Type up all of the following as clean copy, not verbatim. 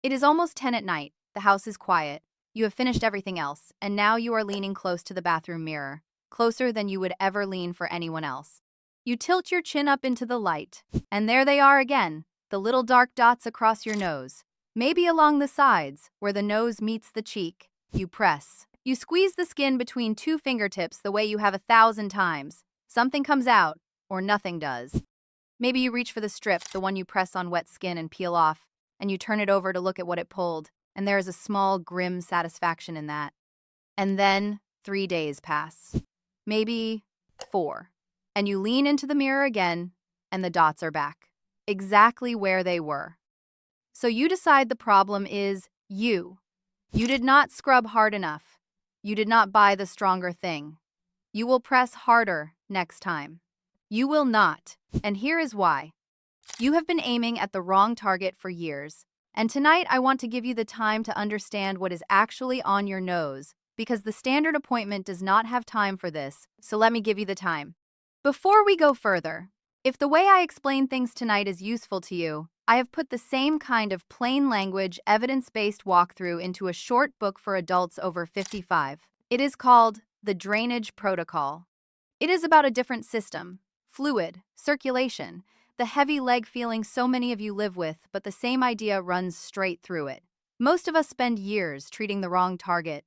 It is almost 10 at night. The house is quiet. You have finished everything else, and now you are leaning close to the bathroom mirror, closer than you would ever lean for anyone else. You tilt your chin up into the light, and there they are again, the little dark dots across your nose. Maybe along the sides, where the nose meets the cheek. You press. You squeeze the skin between two fingertips the way you have 1,000 times. Something comes out, or nothing does. Maybe you reach for the strip, the one you press on wet skin and peel off, and you turn it over to look at what it pulled, and there is a small, grim satisfaction in that. And then 3 days pass. Maybe 4. And you lean into the mirror again, and the dots are back. Exactly where they were. So you decide the problem is you. You did not scrub hard enough. You did not buy the stronger thing. You will press harder next time. You will not, and here is why. You have been aiming at the wrong target for years, and tonight I want to give you the time to understand what is actually on your nose, because the standard appointment does not have time for this, so let me give you the time. Before we go further, if the way I explain things tonight is useful to you, I have put the same kind of plain language, evidence-based walkthrough into a short book for adults over 55. It is called The Drainage Protocol. It is about a different system, fluid, circulation, the heavy leg feeling so many of you live with, but the same idea runs straight through it. Most of us spend years treating the wrong target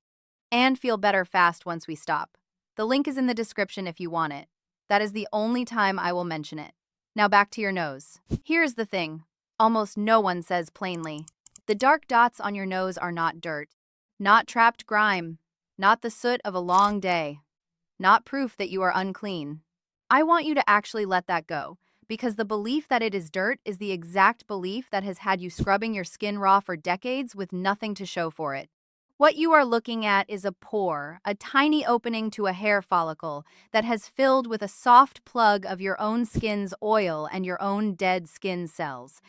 and feel better fast once we stop. The link is in the description if you want it. That is the only time I will mention it. Now back to your nose. Here's the thing. Almost no one says plainly. The dark dots on your nose are not dirt, not trapped grime, not the soot of a long day, not proof that you are unclean. I want you to actually let that go, because the belief that it is dirt is the exact belief that has had you scrubbing your skin raw for decades with nothing to show for it. What you are looking at is a pore, a tiny opening to a hair follicle that has filled with a soft plug of your own skin's oil and your own dead skin cells.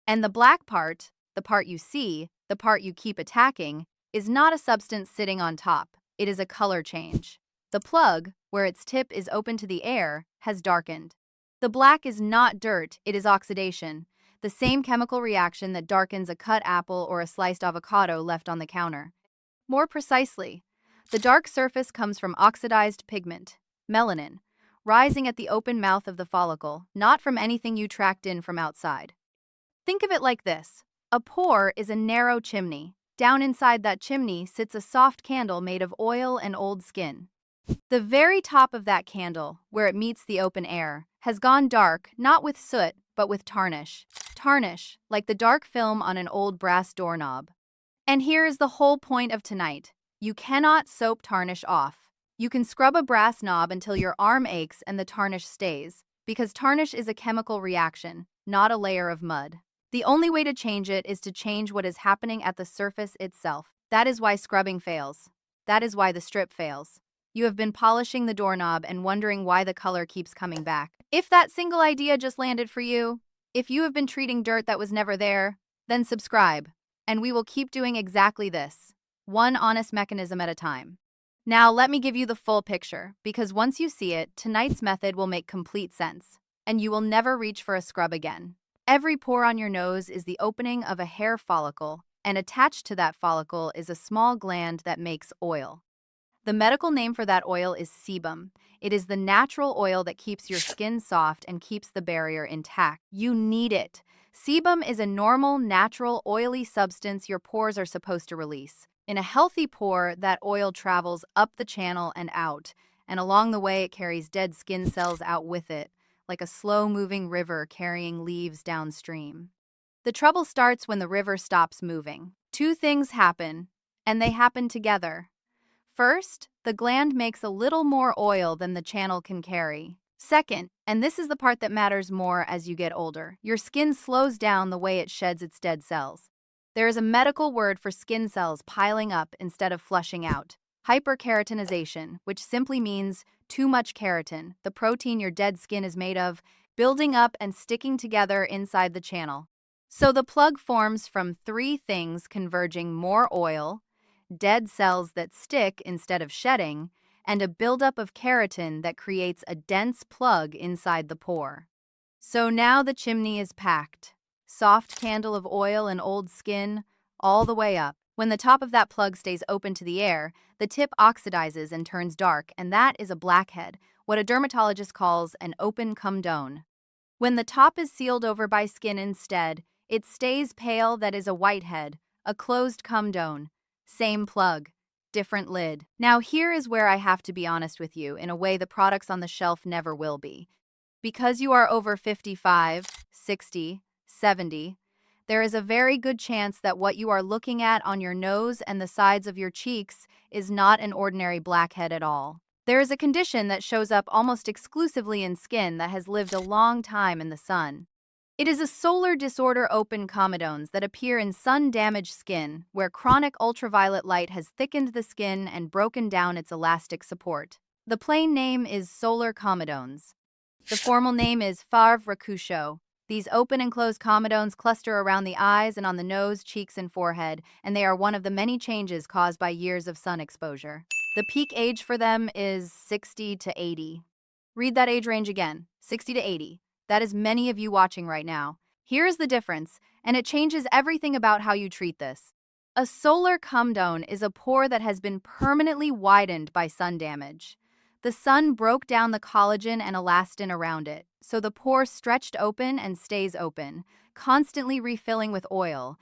And the black part, the part you see, the part you keep attacking, is not a substance sitting on top. It is a color change. The plug, where its tip is open to the air, has darkened. The black is not dirt, it is oxidation, the same chemical reaction that darkens a cut apple or a sliced avocado left on the counter. More precisely, the dark surface comes from oxidized pigment, melanin, rising at the open mouth of the follicle, not from anything you tracked in from outside. Think of it like this. A pore is a narrow chimney. Down inside that chimney sits a soft candle made of oil and old skin. The very top of that candle, where it meets the open air, has gone dark, not with soot, but with tarnish. Tarnish, like the dark film on an old brass doorknob. And here is the whole point of tonight. You cannot soap tarnish off. You can scrub a brass knob until your arm aches and the tarnish stays, because tarnish is a chemical reaction, not a layer of mud. The only way to change it is to change what is happening at the surface itself. That is why scrubbing fails. That is why the strip fails. You have been polishing the doorknob and wondering why the color keeps coming back. If that single idea just landed for you, if you have been treating dirt that was never there, then subscribe, and we will keep doing exactly this, one honest mechanism at a time. Now let me give you the full picture, because once you see it, tonight's method will make complete sense, and you will never reach for a scrub again. Every pore on your nose is the opening of a hair follicle, and attached to that follicle is a small gland that makes oil. The medical name for that oil is sebum. It is the natural oil that keeps your skin soft and keeps the barrier intact. You need it. Sebum is a normal, natural, oily substance your pores are supposed to release. In a healthy pore, that oil travels up the channel and out, and along the way it carries dead skin cells out with it, like a slow-moving river carrying leaves downstream. The trouble starts when the river stops moving. Two things happen, and they happen together. First, the gland makes a little more oil than the channel can carry. Second, and this is the part that matters more as you get older, your skin slows down the way it sheds its dead cells. There is a medical word for skin cells piling up instead of flushing out. Hyperkeratinization, which simply means too much keratin, the protein your dead skin is made of, building up and sticking together inside the channel. So the plug forms from three things converging: more oil, dead cells that stick instead of shedding, and a buildup of keratin that creates a dense plug inside the pore. So now the chimney is packed. Soft candle of oil and old skin, all the way up. When the top of that plug stays open to the air, the tip oxidizes and turns dark, and that is a blackhead, what a dermatologist calls an open comedone. When the top is sealed over by skin instead, it stays pale, that is a whitehead, a closed comedone. Same plug, different lid. Now here is where I have to be honest with you in a way the products on the shelf never will be. Because you are over 55, 60, 70, there is a very good chance that what you are looking at on your nose and the sides of your cheeks is not an ordinary blackhead at all. There is a condition that shows up almost exclusively in skin that has lived a long time in the sun. It is a solar disorder, open comedones, that appear in sun-damaged skin where chronic ultraviolet light has thickened the skin and broken down its elastic support. The plain name is solar comedones. The formal name is Farve Rakusho. These open and closed comedones cluster around the eyes and on the nose, cheeks, and forehead, and they are one of the many changes caused by years of sun exposure. The peak age for them is 60 to 80. Read that age range again, 60 to 80. That is many of you watching right now. Here is the difference, and it changes everything about how you treat this. A solar comedone is a pore that has been permanently widened by sun damage. The sun broke down the collagen and elastin around it, so the pore stretched open and stays open, constantly refilling with oil,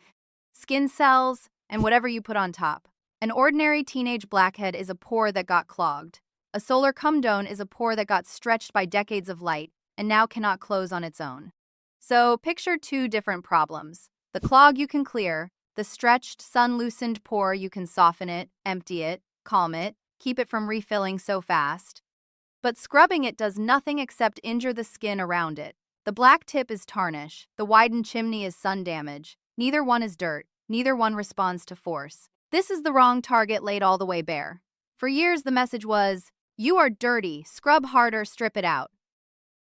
skin cells, and whatever you put on top. An ordinary teenage blackhead is a pore that got clogged. A solar comedone is a pore that got stretched by decades of light and now cannot close on its own. So picture two different problems. The clog you can clear, the stretched, sun-loosened pore you can soften it, empty it, calm it, keep it from refilling so fast. But scrubbing it does nothing except injure the skin around it. The black tip is tarnish, the widened chimney is sun damage. Neither one is dirt, neither one responds to force. This is the wrong target laid all the way bare. For years the message was, you are dirty, scrub harder, strip it out.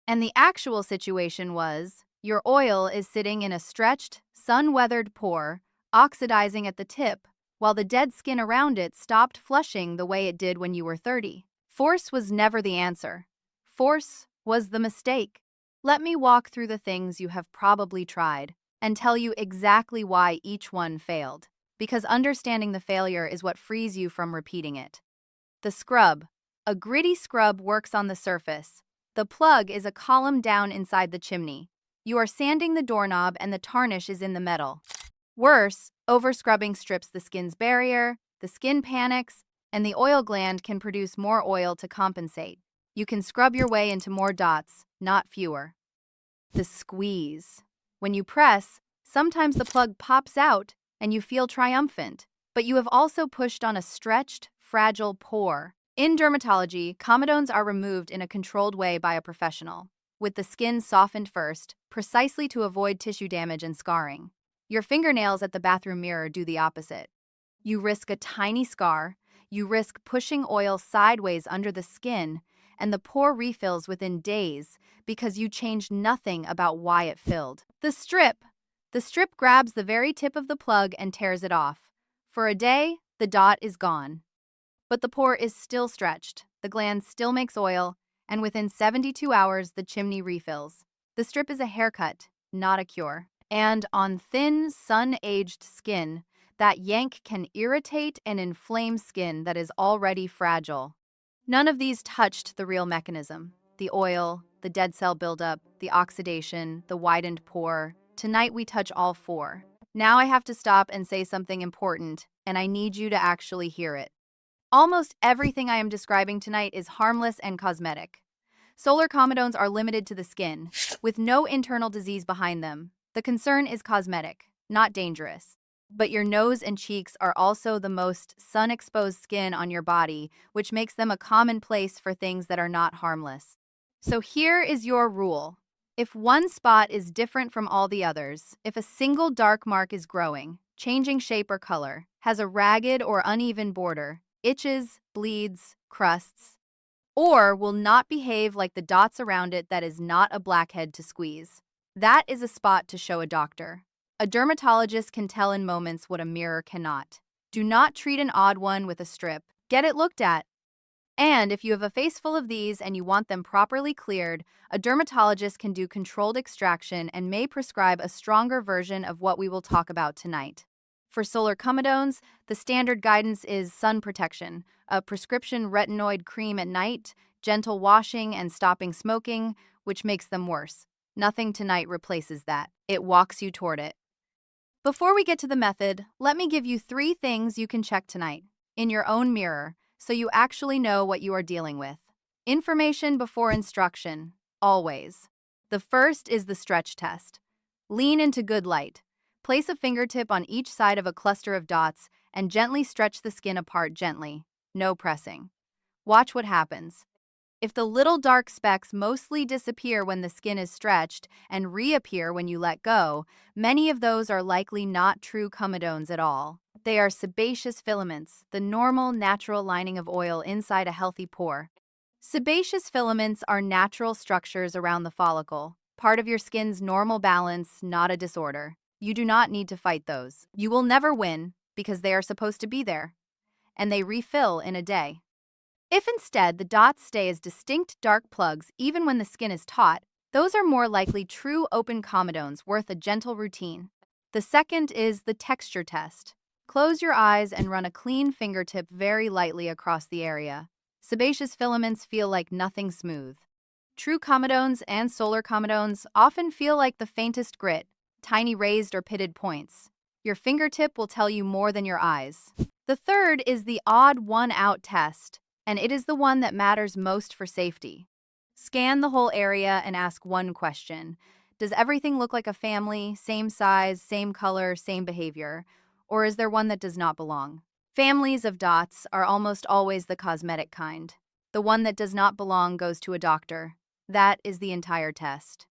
And the actual situation was, your oil is sitting in a stretched, sun-weathered pore, oxidizing at the tip, while the dead skin around it stopped flushing the way it did when you were 30. Force was never the answer. Force was the mistake. Let me walk through the things you have probably tried and tell you exactly why each one failed, because understanding the failure is what frees you from repeating it. The scrub. A gritty scrub works on the surface. The plug is a column down inside the chimney. You are sanding the doorknob and the tarnish is in the metal. Worse, over-scrubbing strips the skin's barrier, the skin panics, and the oil gland can produce more oil to compensate. You can scrub your way into more dots, not fewer. The squeeze. When you press, sometimes the plug pops out and you feel triumphant, but you have also pushed on a stretched, fragile pore. In dermatology, comedones are removed in a controlled way by a professional, with the skin softened first, precisely to avoid tissue damage and scarring. Your fingernails at the bathroom mirror do the opposite. You risk a tiny scar, you risk pushing oil sideways under the skin, and the pore refills within days because you changed nothing about why it filled. The strip. The strip grabs the very tip of the plug and tears it off. For a day, the dot is gone. But the pore is still stretched, the gland still makes oil, and within 72 hours, the chimney refills. The strip is a haircut, not a cure. And on thin, sun-aged skin, that yank can irritate and inflame skin that is already fragile. None of these touched the real mechanism. The oil, the dead cell buildup, the oxidation, the widened pore. Tonight we touch all four. Now I have to stop and say something important, and I need you to actually hear it. Almost everything I am describing tonight is harmless and cosmetic. Solar comedones are limited to the skin, with no internal disease behind them. The concern is cosmetic, not dangerous. But your nose and cheeks are also the most sun-exposed skin on your body, which makes them a common place for things that are not harmless. So here is your rule. If one spot is different from all the others, if a single dark mark is growing, changing shape or color, has a ragged or uneven border, itches, bleeds, crusts, or will not behave like the dots around it, that is not a blackhead to squeeze. That is a spot to show a doctor. A dermatologist can tell in moments what a mirror cannot. Do not treat an odd one with a strip. Get it looked at. And if you have a face full of these and you want them properly cleared, a dermatologist can do controlled extraction and may prescribe a stronger version of what we will talk about tonight. For solar comedones, the standard guidance is sun protection, a prescription retinoid cream at night, gentle washing, and stopping smoking, which makes them worse. Nothing tonight replaces that. It walks you toward it. Before we get to the method, let me give you 3 things you can check tonight in your own mirror so you actually know what you are dealing with. Information before instruction, always. The first is the stretch test. Lean into good light. Place a fingertip on each side of a cluster of dots and gently stretch the skin apart gently. No pressing. Watch what happens. If the little dark specks mostly disappear when the skin is stretched and reappear when you let go, many of those are likely not true comedones at all. They are sebaceous filaments, the normal, natural lining of oil inside a healthy pore. Sebaceous filaments are natural structures around the follicle, part of your skin's normal balance, not a disorder. You do not need to fight those. You will never win because they are supposed to be there, and they refill in a day. If instead the dots stay as distinct dark plugs even when the skin is taut, those are more likely true open comedones worth a gentle routine. The second is the texture test. Close your eyes and run a clean fingertip very lightly across the area. Sebaceous filaments feel like nothing smooth. True comedones and solar comedones often feel like the faintest grit, tiny raised or pitted points. Your fingertip will tell you more than your eyes. The third is the odd one out test, and it is the one that matters most for safety. Scan the whole area and ask one question. Does everything look like a family, same size, same color, same behavior? Or is there one that does not belong? Families of dots are almost always the cosmetic kind. The one that does not belong goes to a doctor. That is the entire test.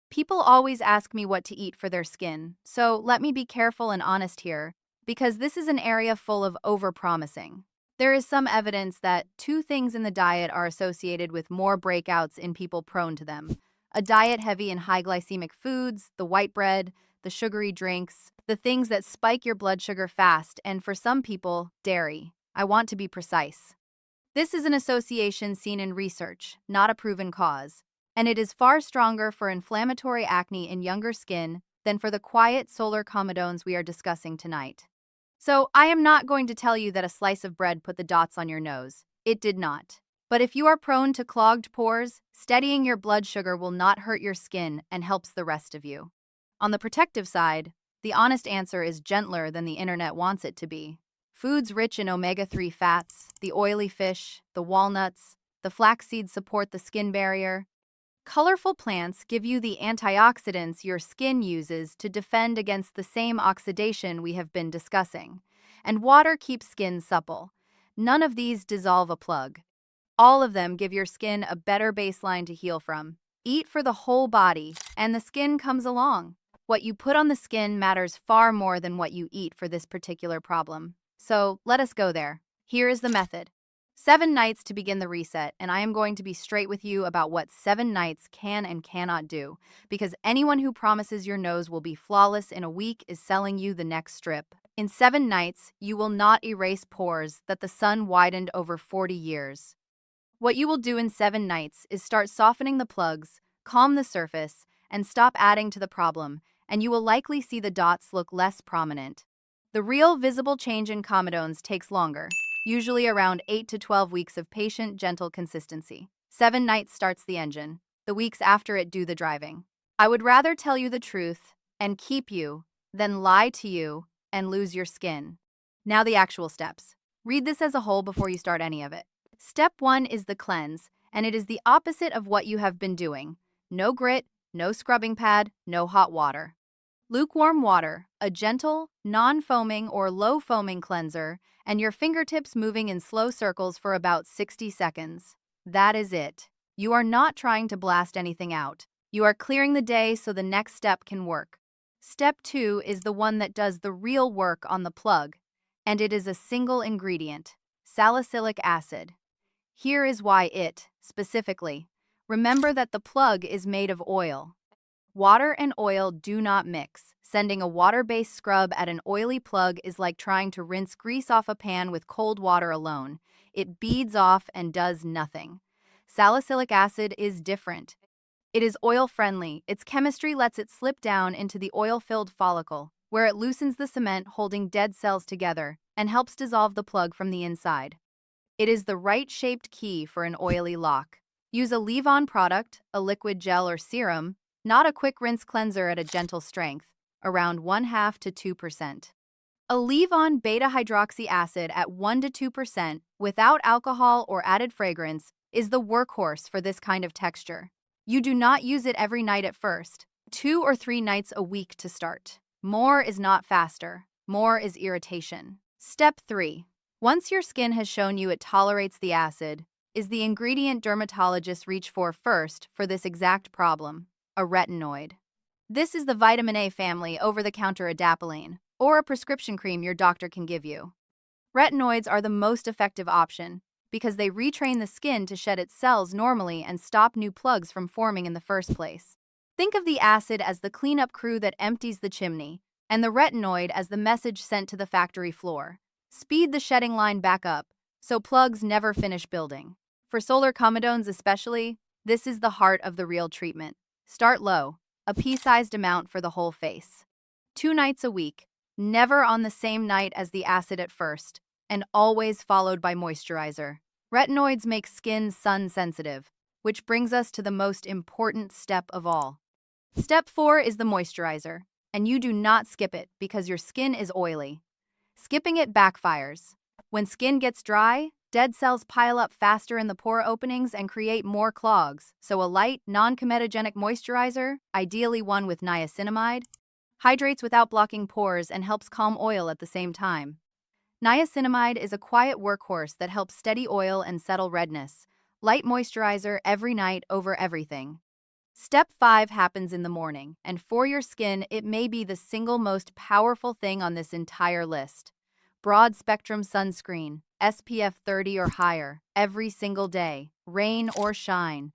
People always ask me what to eat for their skin, so let me be careful and honest here, because this is an area full of overpromising. There is some evidence that 2 things in the diet are associated with more breakouts in people prone to them. A diet heavy in high glycemic foods, the white bread, the sugary drinks, the things that spike your blood sugar fast, and for some people, dairy. I want to be precise. This is an association seen in research, not a proven cause, and it is far stronger for inflammatory acne in younger skin than for the quiet solar comedones we are discussing tonight. So, I am not going to tell you that a slice of bread put the dots on your nose. It did not. But if you are prone to clogged pores, steadying your blood sugar will not hurt your skin and helps the rest of you. On the protective side, the honest answer is gentler than the internet wants it to be. Foods rich in omega-3 fats, the oily fish, the walnuts, the flax seeds support the skin barrier. Colorful plants give you the antioxidants your skin uses to defend against the same oxidation we have been discussing. And water keeps skin supple. None of these dissolve a plug. All of them give your skin a better baseline to heal from. Eat for the whole body, and the skin comes along. What you put on the skin matters far more than what you eat for this particular problem. So, let us go there. Here is the method. 7 nights to begin the reset, and I am going to be straight with you about what 7 nights can and cannot do, because anyone who promises your nose will be flawless in a week is selling you the next strip. In 7 nights, you will not erase pores that the sun widened over 40 years. What you will do in 7 nights is start softening the plugs, calm the surface, and stop adding to the problem, and you will likely see the dots look less prominent. The real visible change in comedones takes longer, usually around 8 to 12 weeks of patient, gentle consistency. 7 nights starts the engine. The weeks after it do the driving. I would rather tell you the truth and keep you than lie to you and lose your skin. Now the actual steps. Read this as a whole before you start any of it. Step 1 is the cleanse, and it is the opposite of what you have been doing. No grit, no scrubbing pad, no hot water. Lukewarm water, a gentle, non-foaming or low-foaming cleanser, and your fingertips moving in slow circles for about 60 seconds. That is it. You are not trying to blast anything out. You are clearing the day so the next step can work. Step 2 is the one that does the real work on the plug, and it is a single ingredient, salicylic acid. Here is why it, specifically. Remember that the plug is made of oil. Water and oil do not mix. Sending a water-based scrub at an oily plug is like trying to rinse grease off a pan with cold water alone. It beads off and does nothing. Salicylic acid is different. It is oil-friendly. Its chemistry lets it slip down into the oil-filled follicle, where it loosens the cement holding dead cells together and helps dissolve the plug from the inside. It is the right-shaped key for an oily lock. Use a leave-on product, a liquid gel or serum, not a quick rinse cleanser at a gentle strength, around 1/2 to 2%. A leave-on beta-hydroxy acid at 1 to 2% without alcohol or added fragrance is the workhorse for this kind of texture. You do not use it every night at first, 2 or 3 nights a week to start. More is not faster. More is irritation. Step 3. Once your skin has shown you it tolerates the acid, is the ingredient dermatologists reach for first for this exact problem: a retinoid. This is the vitamin A family over-the-counter adapalene, or a prescription cream your doctor can give you. Retinoids are the most effective option because they retrain the skin to shed its cells normally and stop new plugs from forming in the first place. Think of the acid as the cleanup crew that empties the chimney, and the retinoid as the message sent to the factory floor. Speed the shedding line back up, so plugs never finish building. For solar comedones especially, this is the heart of the real treatment. Start low, a pea-sized amount for the whole face. 2 nights a week, never on the same night as the acid at first, and always followed by moisturizer. Retinoids make skin sun-sensitive, which brings us to the most important step of all. Step 4 is the moisturizer, and you do not skip it because your skin is oily. Skipping it backfires. When skin gets dry, dead cells pile up faster in the pore openings and create more clogs, so a light, non-comedogenic moisturizer, ideally one with niacinamide, hydrates without blocking pores and helps calm oil at the same time. Niacinamide is a quiet workhorse that helps steady oil and settle redness. Light moisturizer every night over everything. Step 5 happens in the morning, and for your skin, it may be the single most powerful thing on this entire list. Broad-spectrum sunscreen, SPF 30 or higher, every single day, rain or shine.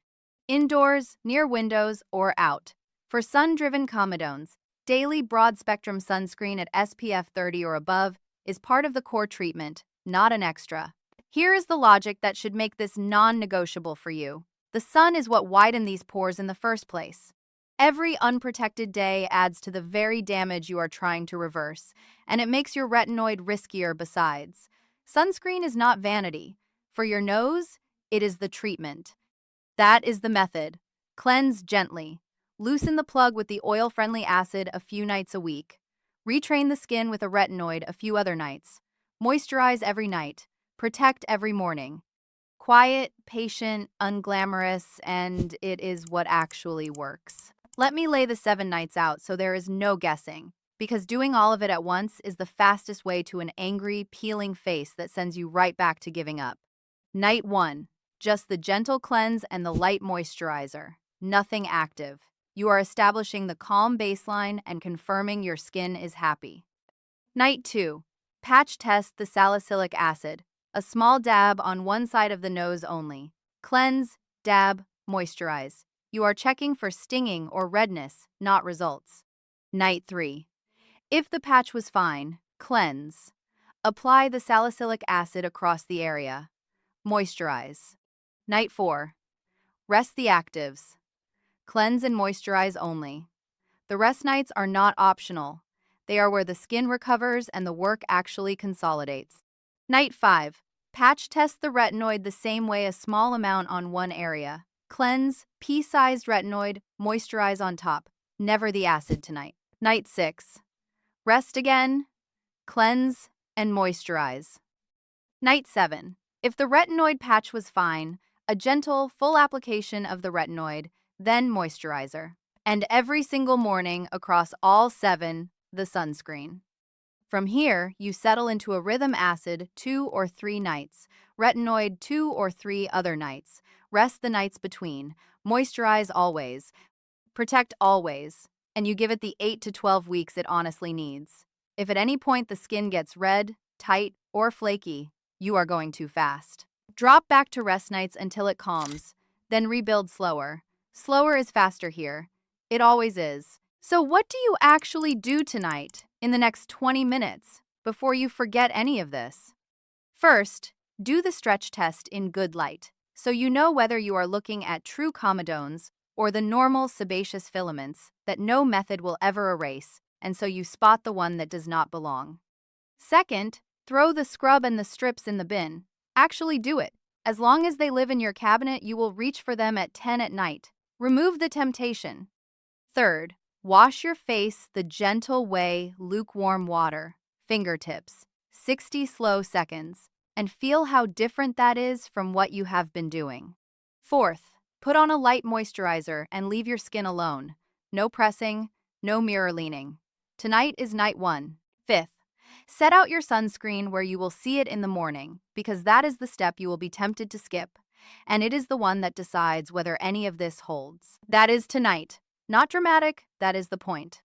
Indoors, near windows, or out. For sun-driven comedones, daily broad-spectrum sunscreen at SPF 30 or above is part of the core treatment, not an extra. Here is the logic that should make this non-negotiable for you. The sun is what widened these pores in the first place. Every unprotected day adds to the very damage you are trying to reverse, and it makes your retinoid riskier besides. Sunscreen is not vanity. For your nose, it is the treatment. That is the method. Cleanse gently. Loosen the plug with the oil-friendly acid a few nights a week. Retrain the skin with a retinoid a few other nights. Moisturize every night. Protect every morning. Quiet, patient, unglamorous, and it is what actually works. Let me lay the 7 nights out so there is no guessing, because doing all of it at once is the fastest way to an angry, peeling face that sends you right back to giving up. Night 1. Just the gentle cleanse and the light moisturizer. Nothing active. You are establishing the calm baseline and confirming your skin is happy. Night 2. Patch test the salicylic acid. A small dab on one side of the nose only. Cleanse, dab, moisturize. You are checking for stinging or redness, not results. Night 3. If the patch was fine, cleanse. Apply the salicylic acid across the area. Moisturize. Night 4. Rest the actives. Cleanse and moisturize only. The rest nights are not optional. They are where the skin recovers and the work actually consolidates. Night 5. Patch test the retinoid the same way, a small amount on one area. Cleanse, pea-sized retinoid, moisturize on top. Never the acid tonight. Night 6. Rest again, cleanse, and moisturize. Night 7. If the retinoid patch was fine, a gentle, full application of the retinoid, then moisturizer. And every single morning across all 7, the sunscreen. From here, you settle into a rhythm acid 2 or 3 nights, retinoid 2 or 3 other nights, rest the nights between, moisturize always, protect always, and you give it the 8 to 12 weeks it honestly needs. If at any point the skin gets red, tight, or flaky, you are going too fast. Drop back to rest nights until it calms, then rebuild slower. Slower is faster here. It always is. So what do you actually do tonight, in the next 20 minutes, before you forget any of this? First, do the stretch test in good light, so you know whether you are looking at true comedones or the normal sebaceous filaments that no method will ever erase, and so you spot the one that does not belong. Second, throw the scrub and the strips in the bin. Actually do it. As long as they live in your cabinet, you will reach for them at 10 at night. Remove the temptation. Third, wash your face the gentle way, lukewarm water, fingertips, 60 slow seconds, and feel how different that is from what you have been doing. Fourth, put on a light moisturizer and leave your skin alone. No pressing, no mirror leaning. Tonight is night one. Fifth, set out your sunscreen where you will see it in the morning, because that is the step you will be tempted to skip, and it is the one that decides whether any of this holds. That is tonight. Not dramatic, that is the point.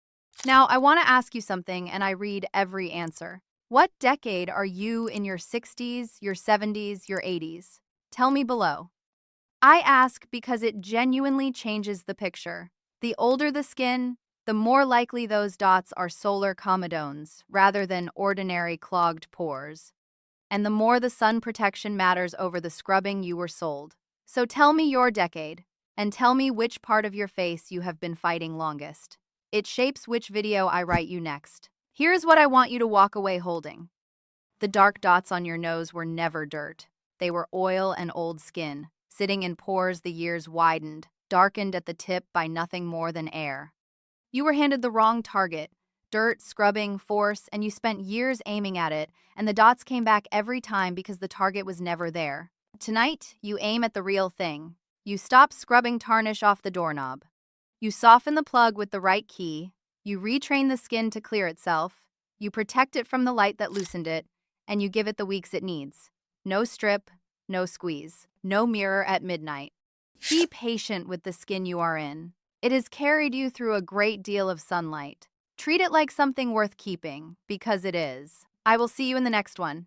Now, I want to ask you something, and I read every answer. What decade are you in your 60s, your 70s, your 80s? Tell me below. I ask because it genuinely changes the picture. The older the skin, the more likely those dots are solar comedones rather than ordinary clogged pores. And the more the sun protection matters over the scrubbing you were sold. So tell me your decade, and tell me which part of your face you have been fighting longest. It shapes which video I write you next. Here's what I want you to walk away holding. The dark dots on your nose were never dirt. They were oil and old skin, sitting in pores the years widened, darkened at the tip by nothing more than air. You were handed the wrong target, dirt, scrubbing, force, and you spent years aiming at it, and the dots came back every time because the target was never there. Tonight, you aim at the real thing. You stop scrubbing tarnish off the doorknob. You soften the plug with the right key. You retrain the skin to clear itself. You protect it from the light that loosened it, and you give it the weeks it needs. No strip, no squeeze, no mirror at midnight. Be patient with the skin you are in. It has carried you through a great deal of sunlight. Treat it like something worth keeping, because it is. I will see you in the next one.